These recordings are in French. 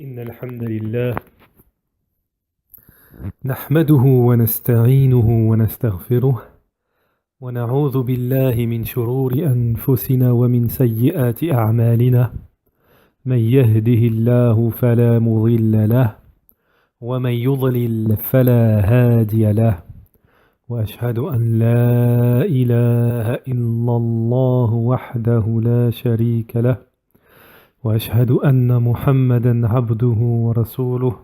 إن الحمد لله نحمده ونستعينه ونستغفره ونعوذ بالله من شرور أنفسنا ومن سيئات أعمالنا من يهده الله فلا مضل له ومن يضلل فلا هادي له وأشهد أن لا إله إلا الله وحده لا شريك له وأشهد أن محمدا عبده ورسوله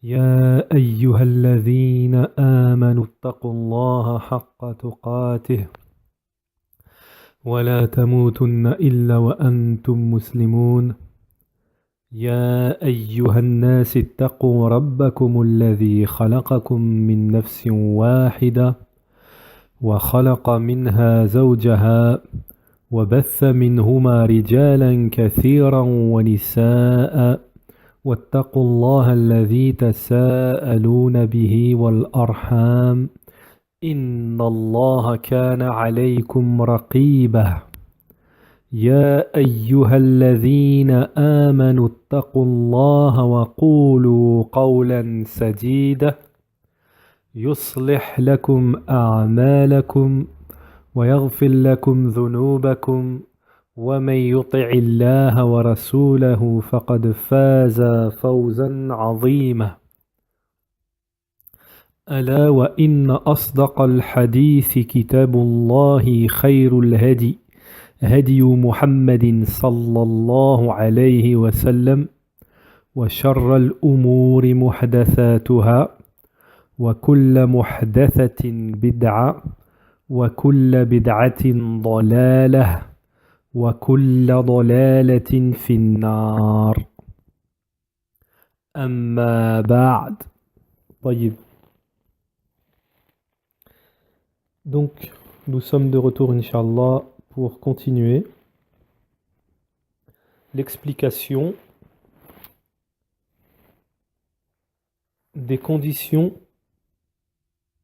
يا أيها الذين آمنوا اتقوا الله حق تقاته ولا تموتن إلا وأنتم مسلمون يا أيها الناس اتقوا ربكم الذي خلقكم من نفس واحدة وخلق منها زوجها وبث منهما رجالا كثيرا ونساء واتقوا الله الذي تساءلون به والأرحام إن الله كان عليكم رقيبا يا أيها الذين آمنوا اتقوا الله وقولوا قولا سديدا يصلح لكم أعمالكم ويغفر لكم ذنوبكم ومن يطع الله ورسوله فقد فاز فوزا عظيما ألا وإن أصدق الحديث كتاب الله خير الهدي هدي محمد صلى الله عليه وسلم وشر الأمور محدثاتها وكل محدثة بدعة وكل بدعة ضلالة وكل ضلالة في النار أما بعد طيب. Donc nous sommes de retour Inch'Allah pour continuer l'explication des conditions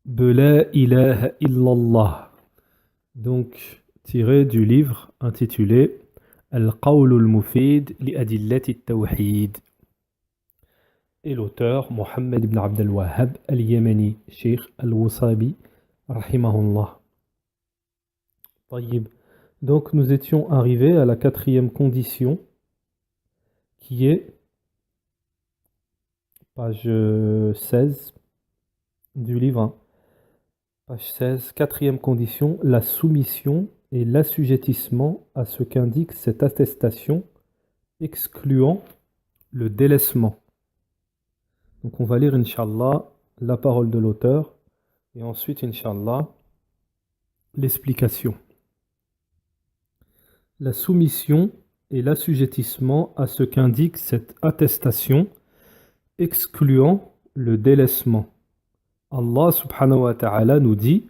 de la ilaha illallah, donc tiré du livre intitulé Al-Qawl al-Mufid li Adillat al-Tawhid, et l'auteur Mohammed ibn Abd al-Wahhab al-Yamani, Sheikh al-Wasabi rahimahullah. Tayyib. Donc nous étions arrivés à la quatrième condition qui est page 16 du livre 1. Page 16, quatrième condition, la soumission et l'assujettissement à ce qu'indique cette attestation, excluant le délaissement. Donc on va lire, Inch'Allah, la parole de l'auteur, et ensuite, Inch'Allah, l'explication. La soumission et l'assujettissement à ce qu'indique cette attestation, excluant le délaissement. Allah subhanahu wa ta'ala nous dit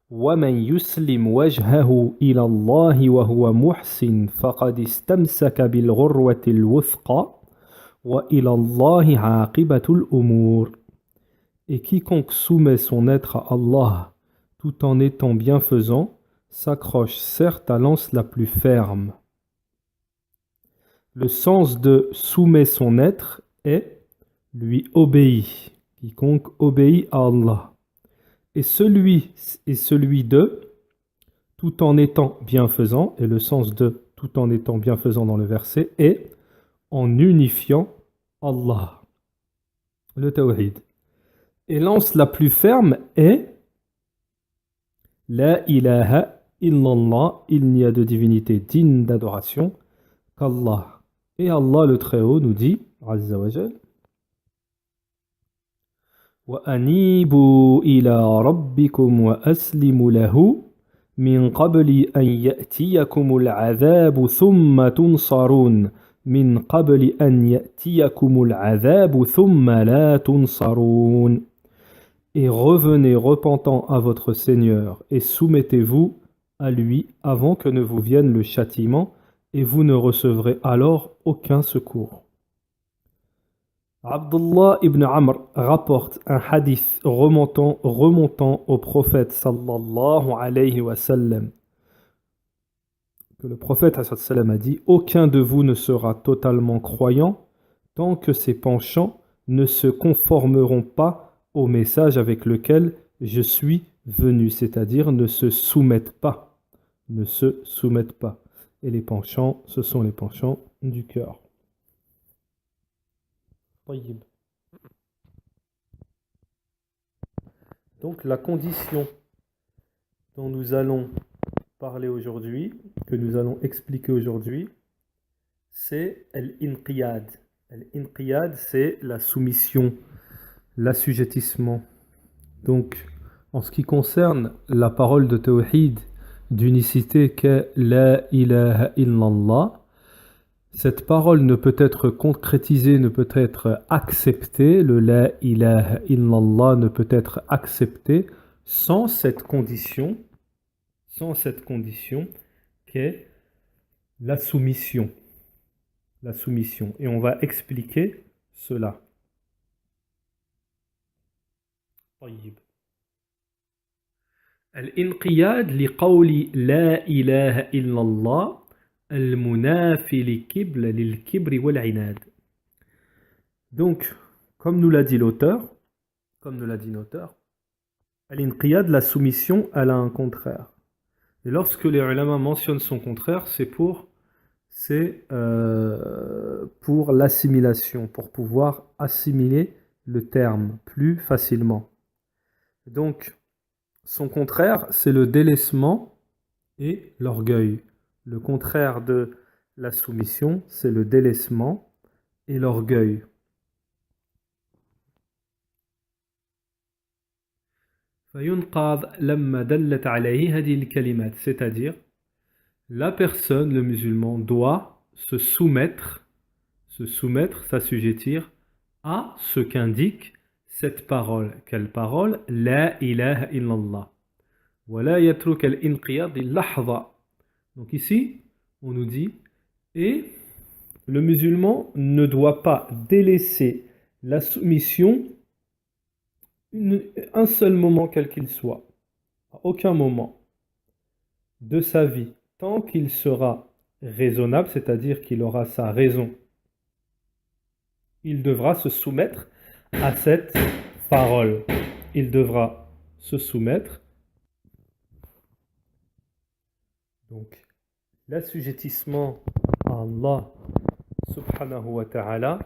وَمَنْ يُسْلِمْ وَجْهَهُ إِلَى اللَّهِ وَهُوَ مُحْسِنٌ فَقَدِ اسْتَمْسَكَ بِالْعُرْوَةِ الْوُثْقَى وَإِلَى اللَّهِ عَاقِبَةُ الْأُمُورِ. Et quiconque soumet son être à Allah tout en étant bienfaisant s'accroche certes à l'anse la plus ferme. Le sens de soumet son être est lui obéit, quiconque obéit à Allah. Et celui de, tout en étant bienfaisant, et le sens de tout en étant bienfaisant dans le verset est en unifiant Allah, le tawhid. Et l'anse la plus ferme est La ilaha illallah, il n'y a de divinité digne d'adoration qu'Allah. Et Allah le Très-Haut nous dit, Azza wa Jal, وَأَنِيبُوا إِلَىٰ رَبِّكُمْ وَأَسْلِمُوا لَهُ مِنْ قَبْلِ أَنْ يَأْتِيَكُمُ الْعَذَابُ ثُمَّ تُنْصَرُونَ مِنْ قَبْلِ أَنْ يَأْتِيَكُمُ الْعَذَابُ ثُمَّ لَا تُنْصَرُونَ. Et revenez repentant à votre Seigneur et soumettez-vous à lui avant que ne vous vienne le châtiment et vous ne recevrez alors aucun secours. Abdullah ibn Amr rapporte un hadith remontant au prophète sallallahu alayhi wa sallam que le prophète sallam a dit: aucun de vous ne sera totalement croyant tant que ses penchants ne se conformeront pas au message avec lequel je suis venu, c'est-à-dire ne se soumettent pas, ne se soumettent pas. Et les penchants, ce sont les penchants du cœur. Donc la condition dont nous allons parler aujourd'hui, que nous allons expliquer aujourd'hui, c'est al-inqiyad. Al-inqiyad, c'est la soumission, l'assujettissement. Donc, en ce qui concerne la parole de tawhid, d'unicité qu'est la ilaha illallah, cette parole ne peut être concrétisée, ne peut être acceptée, le la ilaha illallah ne peut être accepté sans cette condition qu'est la soumission. La soumission. Et on va expliquer cela. Al-inqiyad li qawli la ilaha illallah al-munafi li lil kibri wal inad. Donc, comme nous l'a dit l'auteur, al-inqiyad, la soumission, elle a un contraire. Et lorsque les ulama mentionnent son contraire, c'est pour l'assimilation, pour pouvoir assimiler le terme plus facilement. Donc, son contraire, c'est le délaissement et l'orgueil. Le contraire de la soumission, c'est le délaissement et l'orgueil. C'est-à-dire, la personne, le musulman, doit se soumettre, s'assujettir à ce qu'indique cette parole. Quelle parole? La ilaha illallah. Wala yatruk al-inqiyad lahza. Donc ici, on nous dit, et le musulman ne doit pas délaisser la soumission un seul moment quel qu'il soit, à aucun moment de sa vie, tant qu'il sera raisonnable, c'est-à-dire qu'il aura sa raison, il devra se soumettre à cette parole. Il devra se soumettre. Donc, l'assujettissement à Allah subhanahu wa ta'ala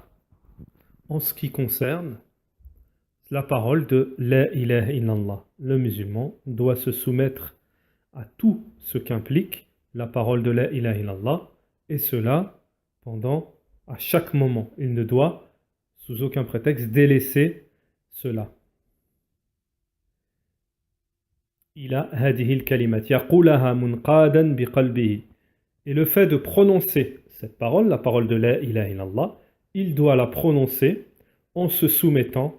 en ce qui concerne la parole de la ilaha illallah. Le musulman doit se soumettre à tout ce qu'implique la parole de la ilaha illallah, et cela à chaque moment. Il ne doit sous aucun prétexte délaisser cela. Il a hadihil kalimat yaqulaha munqadan biqalbihi. Et le fait de prononcer cette parole, la parole de la ilaha illallah, il doit la prononcer en se soumettant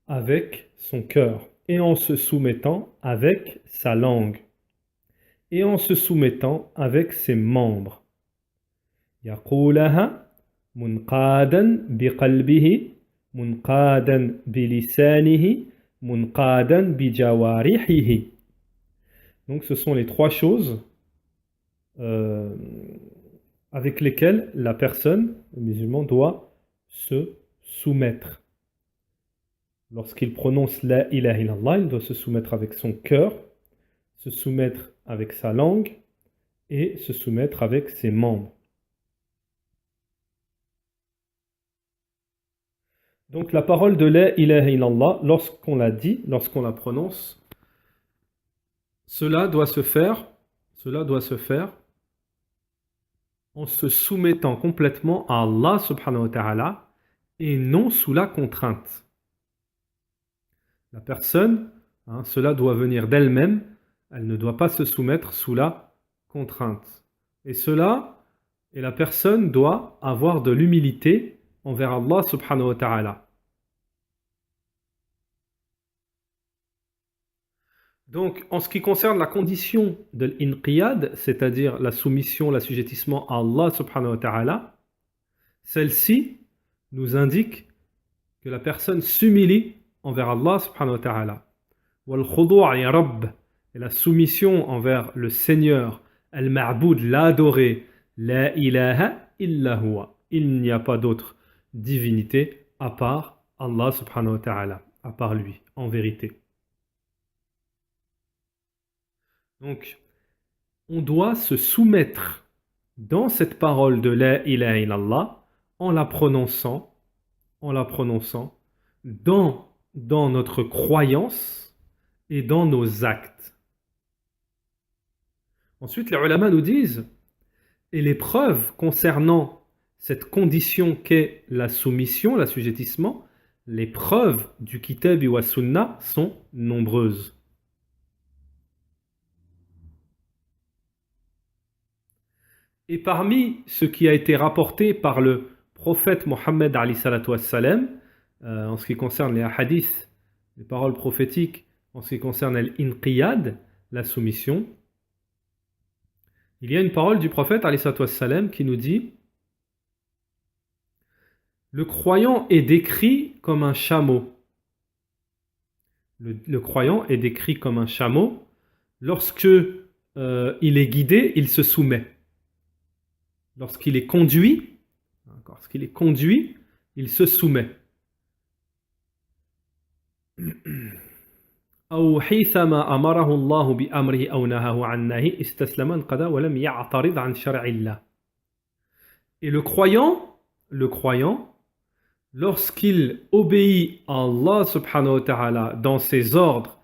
avec son cœur, et en se soumettant avec sa langue, et en se soumettant avec ses membres. Yaqulaha munqadan biqalbihi, munqadan bilisanihi, munqadan bijawarihihi. Donc ce sont les trois choses avec lesquelles la personne, le musulman, doit se soumettre. Lorsqu'il prononce la ilaha illallah, il doit se soumettre avec son cœur, se soumettre avec sa langue et se soumettre avec ses membres. Donc la parole de la ilaha illallah, lorsqu'on la dit, lorsqu'on la prononce, cela doit se faire en se soumettant complètement à Allah subhanahu wa ta'ala et non sous la contrainte. La personne, cela doit venir d'elle-même, elle ne doit pas se soumettre sous la contrainte. Et la personne doit avoir de l'humilité envers Allah subhanahu wa ta'ala. Donc, en ce qui concerne la condition de l'inqiyad, c'est-à-dire la soumission, l'assujettissement à Allah subhanahu wa ta'ala, celle-ci nous indique que la personne s'humilie envers Allah subhanahu wa ta'ala. Wal khudu' ya Rabb, et la soumission envers le Seigneur, Al-Ma'boud, l'adoré. La ilaha illa huwa. Il n'y a pas d'autre divinité à part Allah subhanahu wa ta'ala, à part lui, en vérité. Donc, on doit se soumettre dans cette parole de la ilaha illallah en la prononçant, dans notre croyance et dans nos actes. Ensuite, les ulama nous disent, et les preuves concernant cette condition qu'est la soumission, l'assujettissement, les preuves du kitab wa sunnah sont nombreuses. Et parmi ce qui a été rapporté par le prophète Mohammed en ce qui concerne les hadiths, les paroles prophétiques, en ce qui concerne l'inqiyad, la soumission, il y a une parole du prophète qui nous dit: le croyant est décrit comme un chameau. Le croyant est décrit comme un chameau. Lorsque il est guidé, il se soumet. Lorsqu'il est conduit, il se soumet. أو حيثما أمره الله بأمره أو نهاه عن نهيه استسلم انقضى ولم يعترض عن شرع الله. Et le croyant, lorsqu'il obéit à Allah subhanahu wa ta'ala dans ses ordres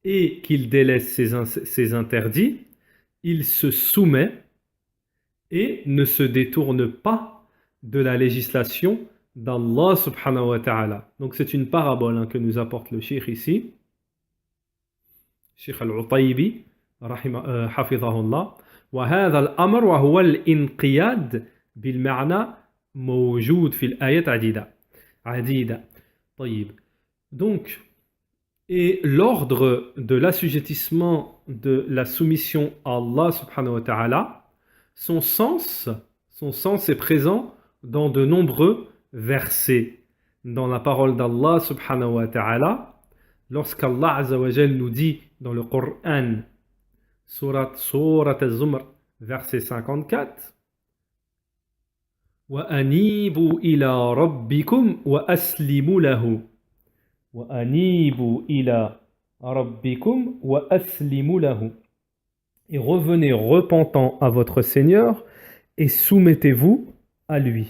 et qu'il délaisse ses interdits, il se soumet et ne se détourne pas de la législation d'Allah subhanahu wa ta'ala. Donc c'est une parabole que nous apporte le cheikh ici, Cheikh al-Utaybi, hafidhahullah. وهذا الأمر وهو الإنقياد بالمعنى موجود في الآيات عديدة. طيب. Donc, et l'ordre de l'assujettissement, de la soumission à Allah subhanahu wa ta'ala, son sens est présent dans de nombreux versets. Dans la parole d'Allah subhanahu wa ta'ala, lorsqu'Allah azza wa jal nous dit dans le Coran, Surat al-Zumr, verset 54, وَأَنِيبُوا إِلَىٰ رَبِّكُمْ وَأَسْلِمُوا لَهُ. وَأَنِيبُوا إِلَىٰ رَبِّكُمْ وَأَسْلِمُوا لَهُ. Et revenez repentant à votre Seigneur et soumettez-vous à lui.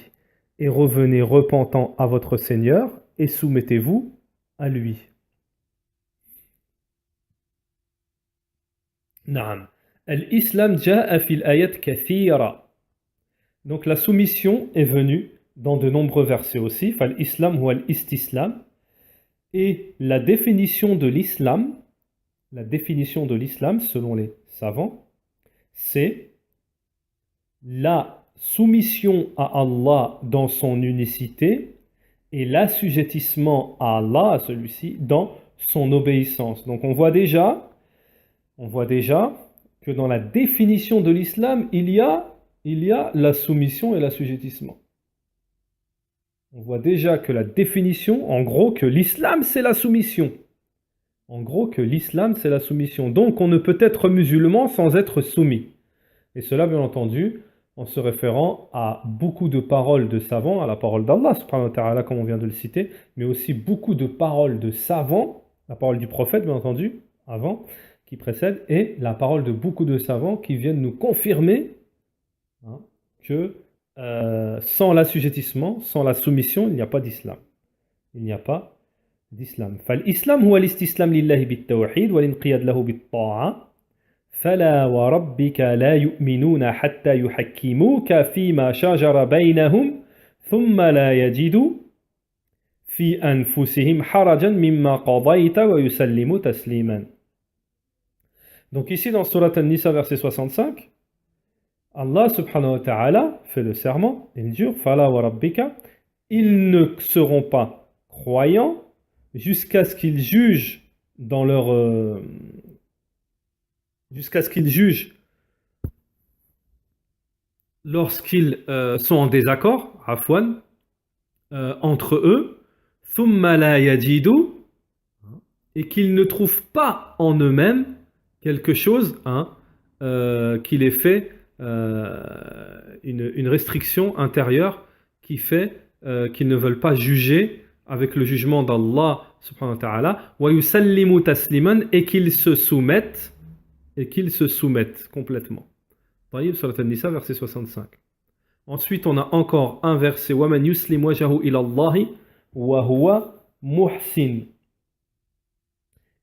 Et revenez repentant à votre Seigneur et soumettez-vous à lui. Naam. Al-Islam ja'a fil ayat kathira. Donc la soumission est venue dans de nombreux versets aussi. Fal-Islam ou al-Istislam. Et la définition de l'islam selon les savants, c'est la soumission à Allah dans son unicité et l'assujettissement à Allah, à celui-ci, dans son obéissance. Donc on voit déjà que dans la définition de l'islam, il y a la soumission et l'assujettissement. On voit déjà que la définition, en gros, que l'islam, c'est la soumission. Donc, on ne peut être musulman sans être soumis. Et cela, bien entendu, en se référant à beaucoup de paroles de savants, à la parole d'Allah, subhanahu wa ta'ala, comme on vient de le citer, mais aussi beaucoup de paroles de savants, la parole du prophète, bien entendu, avant, qui précède, et la parole de beaucoup de savants qui viennent nous confirmer que sans l'assujettissement, sans la soumission, il n'y a pas d'islam. فالإسلام هو الاستسلام لله بالتوحيد والانقياد له بالطاعة. فلا وربك لا يؤمنون حتى يحكموك فيما شجر بينهم ثم لا يجدوا في أنفسهم حرجا مما قضيت ويسلموا تسليما. Donc ici dans Surat An-Nisa verset 65, Allah subhanahu wa ta'ala fait le serment, il jure, Fala wa rabbika, ils ne seront pas croyants jusqu'à ce qu'ils jugent dans leur lorsqu'ils sont en désaccord, afwan, entre eux, thumma la yajidu, et qu'ils ne trouvent pas en eux-mêmes quelque chose qu'il ait fait une restriction intérieure qui fait qu'ils ne veulent pas juger avec le jugement d'Allah subhanahu wa ta'ala, wa yusallimu tasliman, et qu'ils se soumettent complètement. Taïb, surat An-Nisa, verset 65. Ensuite, on a encore un verset, wa man yuslim wajhahu ila Allahi wa huwa muhsin.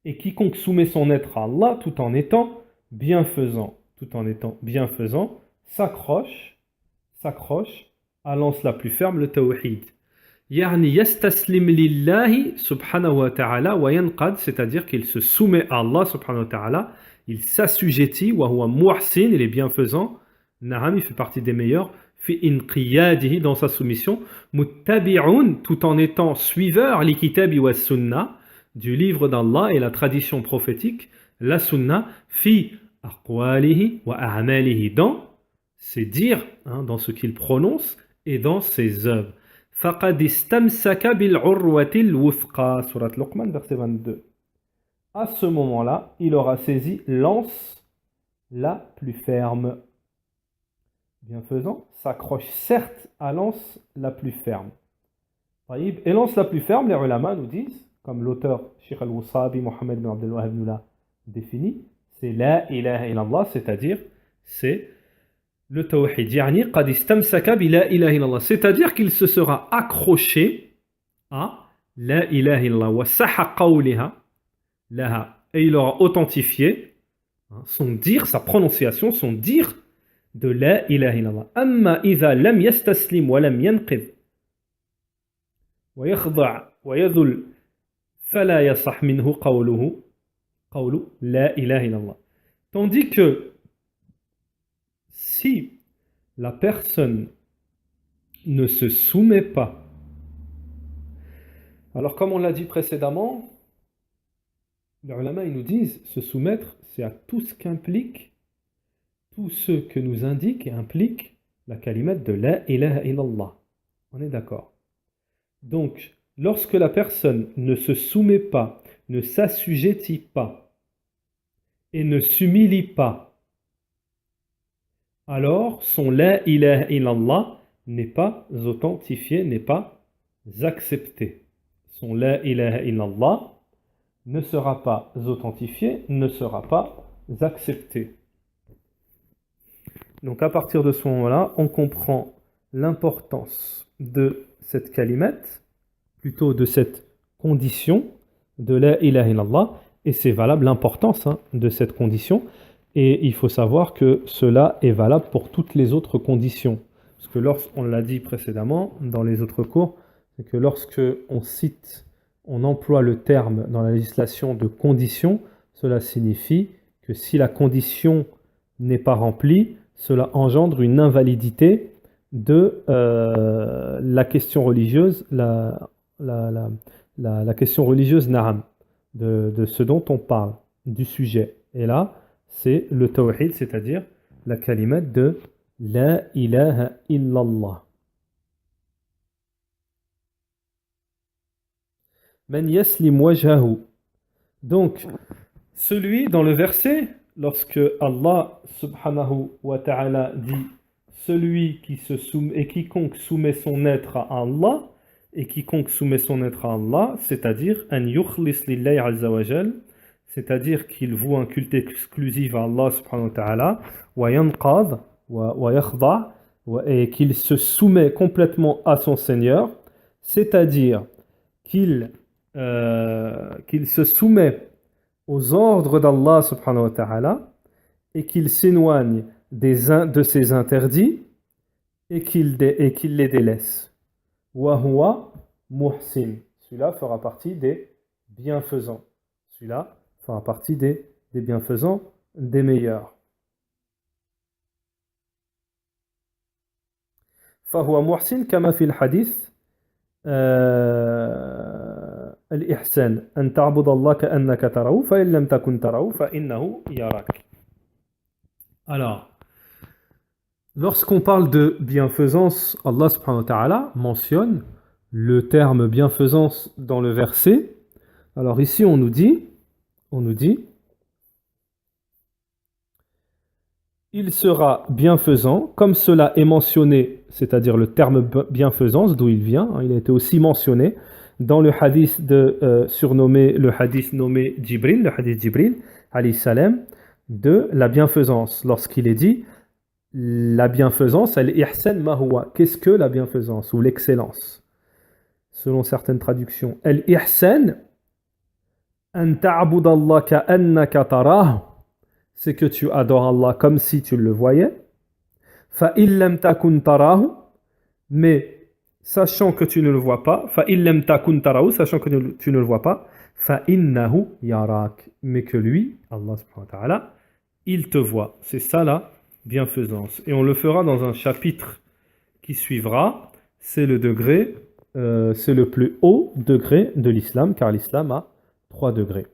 Et quiconque soumet son être à Allah tout en étant bienfaisant, s'accroche à l'anse la plus ferme, le tawhid. Yani yastaslim lillahi subhanahu wa ta'ala wa yanqad, c'est-à-dire qu'il se soumet à Allah subhanahu wa ta'ala, il s'assujettit, wa huwa muhsin, il est bienfaisant, na'am, il fait partie des meilleurs, fi inqiyadihi, dans sa soumission, muttabi'un, tout en étant suiveur, li kitabi wa sunnah, du livre d'Allah et la tradition prophétique, la sunna, fi aqwalihi wa a'malihi, dans ses dires, dans ce qu'il prononce et dans ses œuvres. فَقَدْ اسْتَمْسَكَ بِالْعُرْوَةِ الْوُثْقَى, Surat Luqman, verset 22. À ce moment-là, il aura saisi l'anse la plus ferme. Bienfaisant s'accroche certes à l'anse la plus ferme. Et l'anse la plus ferme, les ulama nous disent, comme l'auteur Sheikh al-Wasabi, Mohammed bin Abdel Wahhab nous l'a défini, c'est la ilaha illallah, c'est-à-dire c'est le tawhid. Yani qad istamsaka bi la ilaha illallah, c'est-à-dire qu'il se sera accroché à la ilaha illallah wa sahha qawliha laha, et il aura authentifié son dire, sa prononciation, son dire de la ilaha illallah. Amma idha lam yastaslim wa lam yanqid wa yakhda' wa yadhul fala yasah minhu qawlu la ilaha illallah. Tandis que si la personne ne se soumet pas, alors comme on l'a dit précédemment, les ulama ils nous disent se soumettre, c'est à tout ce qu'implique, tout ce que nous indique et implique la kalimat de la ilaha illallah. On est d'accord. Donc, lorsque la personne ne se soumet pas, ne s'assujettit pas et ne s'humilie pas, alors son la ilaha illallah n'est pas authentifié, n'est pas accepté. Son la ilaha illallah ne sera pas authentifié, ne sera pas accepté. Donc à partir de ce moment-là, on comprend l'importance de cette kalimat, plutôt de cette condition de la ilaha illallah, et c'est valable l'importance de cette condition. Et il faut savoir que cela est valable pour toutes les autres conditions. Parce que lorsqu'on l'a dit précédemment dans les autres cours, c'est que lorsque on emploie le terme dans la législation de condition, cela signifie que si la condition n'est pas remplie, cela engendre une invalidité de la question religieuse, la question religieuse na'am, de ce dont on parle, du sujet. Et là, c'est le tawhid, c'est-à-dire la kalimat de la ilaha illallah. Man yaslim wajhahu. Donc, celui dans le verset, lorsque Allah subhanahu wa ta'ala dit celui qui se soumet et quiconque soumet son être à Allah, et quiconque soumet son être à Allah, c'est-à-dire an yukhlis lillahi azza wa jal, c'est-à-dire qu'il voue un culte exclusif à Allah subhanahu wa ta'ala, wa yanqad, wa yakhda', et qu'il se soumet complètement à son Seigneur, c'est-à-dire qu'il se soumet aux ordres d'Allah subhanahu wa ta'ala, et qu'il s'éloigne de ses interdits, et qu'il les délaisse. Wa huwa muhsin. Celui-là fera partie des bienfaisants. Celui-là fera partie des bienfaisants, des meilleurs. فهو محسن كما في الحديث الإحسان أن تعبد الله كأنك تراه فإن لم تكن تراه فإنه يراك. Alors, lorsqu'on parle de bienfaisance, Allah subhanahu wa ta'ala mentionne le terme bienfaisance dans le verset. Alors ici on nous dit il sera bienfaisant, comme cela est mentionné, c'est-à-dire le terme bienfaisance, d'où il vient, il a été aussi mentionné dans le hadith surnommé, le hadith nommé Jibril, le hadith Jibril, alayhi salam, de la bienfaisance, lorsqu'il est dit la bienfaisance, al-ihsan ma huwa. Qu'est-ce que la bienfaisance ou l'excellence? Selon certaines traductions, al-ihsan an ta'budallah ka'annaka tarahu, c'est que tu adores Allah comme si tu le voyais. Fa'il lam takun tarahu, mais sachant que tu ne le vois pas. Fa'il lam takun tarahu, sachant que tu ne le vois pas. Fa'innahu yarak, mais que lui, Allah subhanahu wa ta'ala, il te voit. C'est ça la bienfaisance. Et on le fera dans un chapitre qui suivra. C'est le degré, c'est le plus haut degré de l'islam, car l'islam a 3 degrés.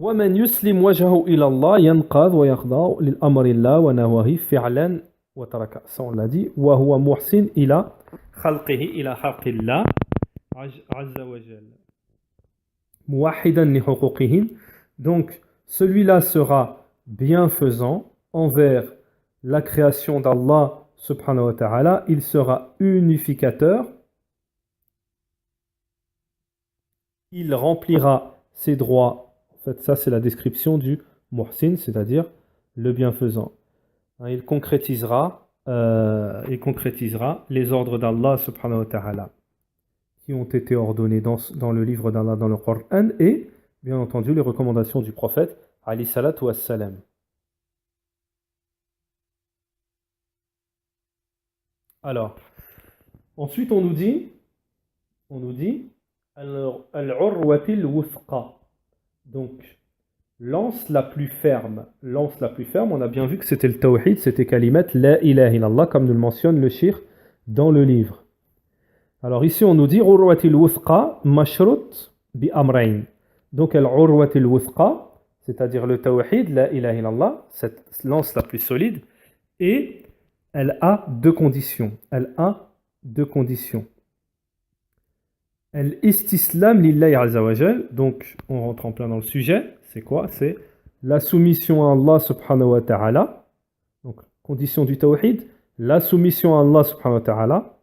ومن يسلم وجهه إلى الله ينقاد ويخضع للأمر الله ونواهيه فعلا وترك. Ça on l'a dit. وهو محسن إلى خلقه إلى خلق الله عز وجل موحدا لحقوقهم. Donc celui-là sera bienfaisant envers la création d'Allah subhanahu wa ta'ala. Il sera unificateur. Il remplira ses droits. En fait, ça, c'est la description du muhsin, c'est-à-dire le bienfaisant. Il concrétisera les ordres d'Allah subhanahu wa ta'ala qui ont été ordonnés dans le livre d'Allah, dans le Coran, et bien entendu les recommandations du prophète alayhi salatu wassalam. Alors, ensuite on nous dit al-urwatil wuthqa. Donc, lance la plus ferme, on a bien vu que c'était le tawhid, c'était kalimat la ilaha illallah, comme nous le mentionne le shir dans le livre. Alors ici on nous dit urwatil wuthqa mashrut bi amrayn. Donc al-urwatil wuthqa, c'est-à-dire le tawhid, la ilaha illallah, cette lance la plus solide, et elle a 2 conditions. Al-istislam lillahi azza wa jal, donc on rentre en plein dans le sujet, c'est quoi? C'est la soumission à Allah subhanahu wa ta'ala, donc condition du tawhid, la soumission à Allah subhanahu wa ta'ala,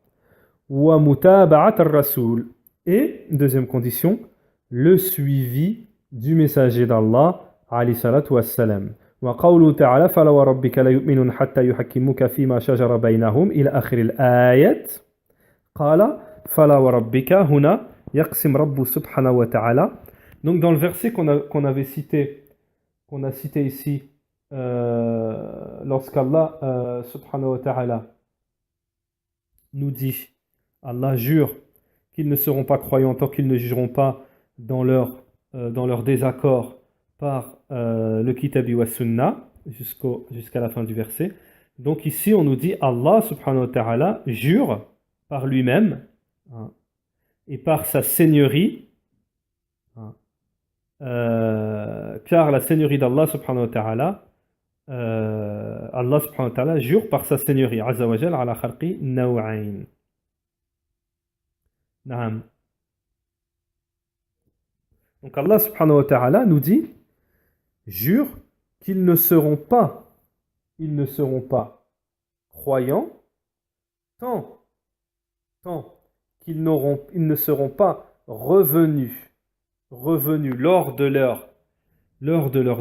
wa mutaba'at ar-rasoul, et deuxième condition, le suivi du messager d'Allah alayhi salatu wassalam. Wa qawlu ta'ala fala wa rabbika la yu'minun hatta yuhakkimuka fima shajara baynahum ila akhir al-ayat. Qala Fala wa rabbika huna yaqsim rabbu subhanahu wa ta'ala. Donc dans le verset qu'on a cité ici, lorsqu'Allah subhanahu wa ta'ala nous dit, Allah jure qu'ils ne seront pas croyants tant qu'ils ne jugeront pas dans leur désaccord par le kitabi wa sunnah jusqu'à la fin du verset. Donc ici on nous dit Allah subhanahu wa ta'ala jure par lui-même et par sa seigneurie, car la seigneurie d'Allah subhanahu wa ta'ala, Allah subhanahu wa ta'ala jure par sa seigneurie, azza wa jal ala khalqi naw'ayn. Naam. Donc Allah subhanahu wa ta'ala nous dit, jure qu'ils ne seront pas croyants tant qu'ils ils ne seront pas revenus lors de leur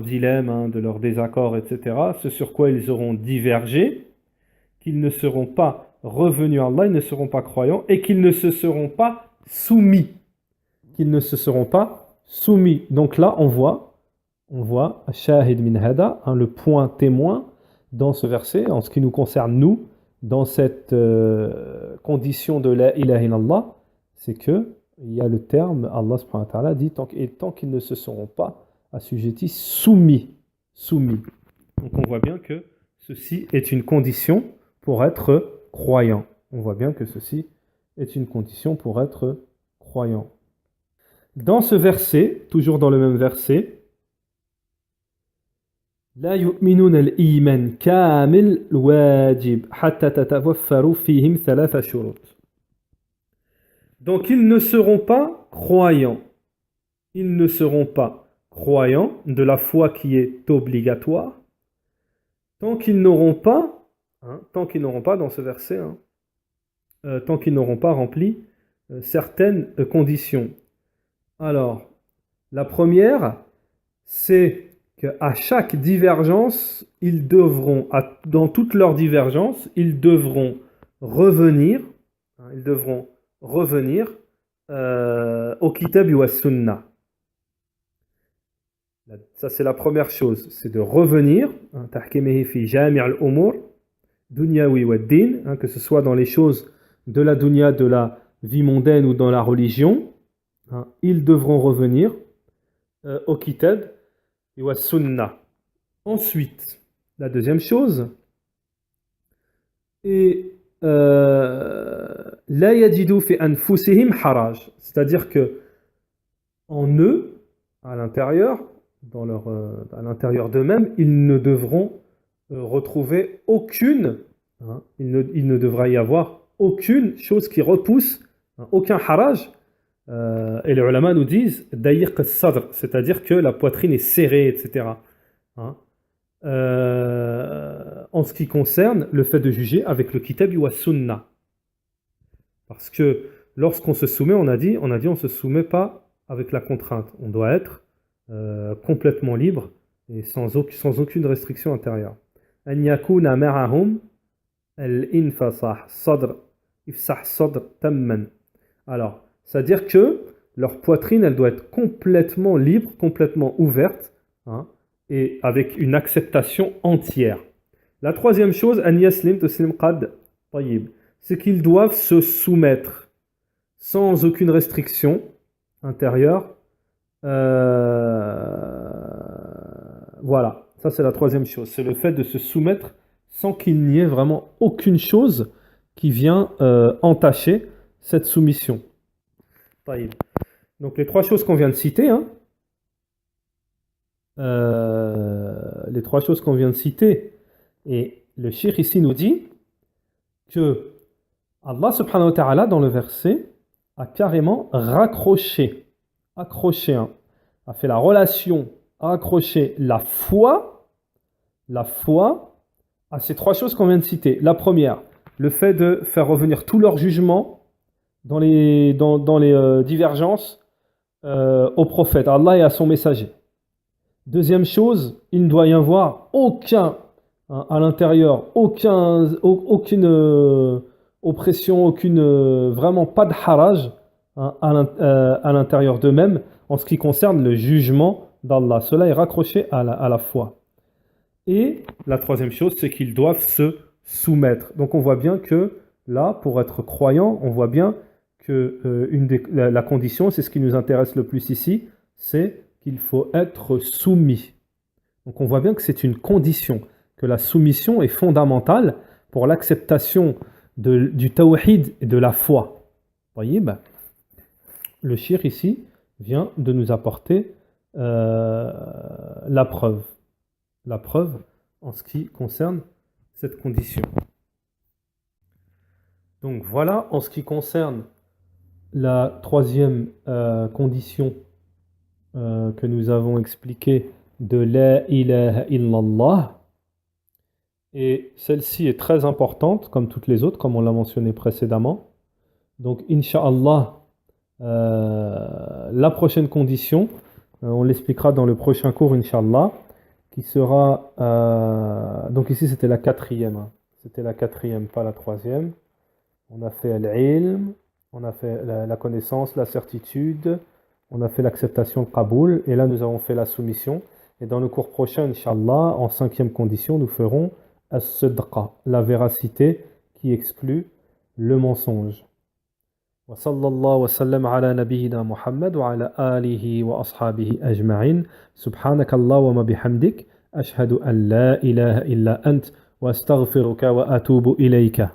dilemme, de leur désaccord, etc., ce sur quoi ils auront divergé, qu'ils ne seront pas revenus à Allah, ils ne seront pas croyants, et qu'ils ne se seront pas soumis. Donc là, on voit Shahid min hada, le point témoin dans ce verset, en ce qui nous concerne nous, dans cette condition de la ilaha illallah, c'est que il y a le terme, Allah subhanahu wa ta'ala dit, tant qu'ils ne se seront pas assujettis, soumis. Donc on voit bien que ceci est une condition pour être croyant. Dans ce verset, toujours dans le même verset, لا يؤمنون الإيمان كامل واجب حتى تتوفر فيهم 3 شروط. Donc ils ne seront pas croyants. croyants de la foi qui est obligatoire, tant qu'ils n'auront pas, dans ce verset, tant qu'ils n'auront pas rempli certaines conditions. Alors, la première, c'est qu'à chaque divergence, dans toutes leurs divergences, ils devront revenir, au kitab wa sunnah. Ça, c'est la première chose, c'est de revenir, tahkimihi fi jami' al-umur, dunyawi wa din, que ce soit dans les choses de la dunya, de la vie mondaine ou dans la religion, ils devront revenir au kitab wa sunnah. Ensuite, la deuxième chose, et la yajidu fi anfusihim haraj, c'est-à-dire que en eux, à l'intérieur, à l'intérieur d'eux-mêmes, ils ne devront retrouver il ne devra y avoir aucune chose qui repousse, aucun haraj. Et les ulama nous disent dayiq as-sadr, c'est-à-dire que la poitrine est serrée, etc. En ce qui concerne le fait de juger avec le kitab wa sunnah. Parce que lorsqu'on se soumet, on a dit on ne se soumet pas avec la contrainte. On doit être complètement libre et sans aucune restriction intérieure. An yakuna ma'ahum al-infasah sadr, ifsah sadr tamman. Alors, c'est-à-dire que leur poitrine, elle doit être complètement libre, complètement ouverte, et avec une acceptation entière. La troisième chose, an yaslim taslim qad tayyib, c'est qu'ils doivent se soumettre sans aucune restriction intérieure. Voilà, ça c'est la troisième chose, c'est le fait de se soumettre sans qu'il n'y ait vraiment aucune chose qui vient entacher cette soumission. Donc les trois choses qu'on vient de citer, les trois choses qu'on vient de citer, et le cheikh ici nous dit que Allah subhanahu wa ta'ala dans le verset a carrément accroché, a fait la relation, a accroché la foi à ces trois choses qu'on vient de citer. La première, le fait de faire revenir tout leur jugement dans les divergences au prophète, à Allah et à son messager. Deuxième chose, il ne doit y avoir aucun, à l'intérieur, aucune oppression, vraiment pas de haraj à l'intérieur d'eux-mêmes en ce qui concerne le jugement d'Allah. Cela est raccroché à la foi. Et la troisième chose, c'est qu'ils doivent se soumettre. Donc on voit bien que là, pour être croyant, on voit bien que la condition, c'est ce qui nous intéresse le plus ici, c'est qu'il faut être soumis. Donc on voit bien que c'est une condition, que la soumission est fondamentale pour l'acceptation du tawhid et de la foi. Vous voyez, le shir ici vient de nous apporter la preuve en ce qui concerne cette condition. Donc voilà en ce qui concerne la troisième condition que nous avons expliquée de la ilaha illallah. Et celle-ci est très importante, comme toutes les autres, comme on l'a mentionné précédemment. Donc, Inch'Allah, la prochaine condition, on l'expliquera dans le prochain cours, Inch'Allah, qui sera... donc ici, c'était la quatrième. C'était la quatrième, pas la troisième. On a fait l'ilm, on a fait la connaissance, la certitude, on a fait l'acceptation, le qaboul, et là, nous avons fait la soumission. Et dans le cours prochain, Inch'Allah, en cinquième condition, nous ferons as-sidqa, la véracité qui exclut le mensonge. Wa sallallahu wa sallam ala nabiyyina Muhammad wa ala alihi wa ashabihi ajma'in. Subhanakallahumma bihamdik. Ashhadu an la ilaha illa ant wa astaghfiruka wa atubu ilayka.